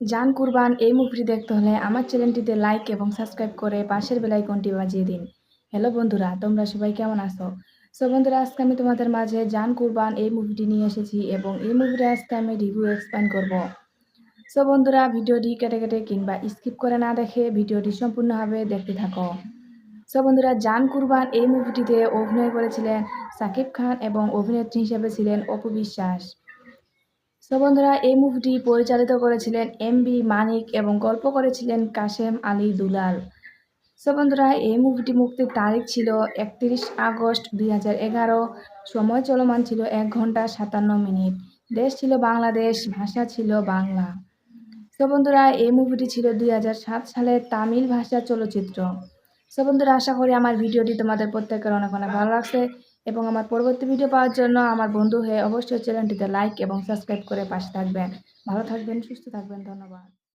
জান কুরবান এই মুভিটি দেখতে হলে আমার চ্যানেলটিতে লাইক এবং সাবস্ক্রাইব করে পাশের বেল আইকনটি বাজিয়ে দিন। হ্যালো বন্ধুরা, তোমরা সবাই কেমন আছো? সো বন্ধুরা, আজকে আমি তোমাদের মাঝে জান কুরবান এই মুভিটি নিয়ে এসেছি এবং এই মুভিটা আজকে আমি রিভিউ এক্সপ্লেইন করব। সো বন্ধুরা, ভিডিওটি কেটে কেটে কিংবা স্কিপ করে না দেখে ভিডিওটি সম্পূর্ণভাবে দেখতে থাকো। সো বন্ধুরা, জান কুরবান এই মুভিটিতে অভিনয় করেছিলেন শাকিব খান এবং অভিনেত্রী হিসেবে ছিলেন অপু বিশ্বাস। সো বন্ধুরা, এই মুভিটি পরিচালিত করেছিলেন এম.বি. মানিক এবং গল্প করেছিলেন কাশেম আলী দুলাল। সো বন্ধুরা, এই মুভিটি মুক্তির তারিখ ছিল 31 আগস্ট 2011। সময় চলমান ছিল 1 ঘন্টা 57 মিনিট। দেশ ছিল বাংলাদেশ, ভাষা ছিল বাংলা। সো বন্ধুরা, এই মুভিটি ছিল 2007 সালের তামিল ভাষার চলচ্চিত্র। সো বন্ধুরা, আশা করি আমার ভিডিওটি তোমাদের প্রত্যেকের অনেক অনেক ভালো লাগছে এবং আমার পরবর্তী ভিডিও পাওয়ার জন্য আমার বন্ধু হয়ে অবশ্যই চ্যানেলটিতে লাইক এবং সাবস্ক্রাইব করে পাশে থাকবেন। ভালো থাকবেন, সুস্থ থাকবেন। ধন্যবাদ।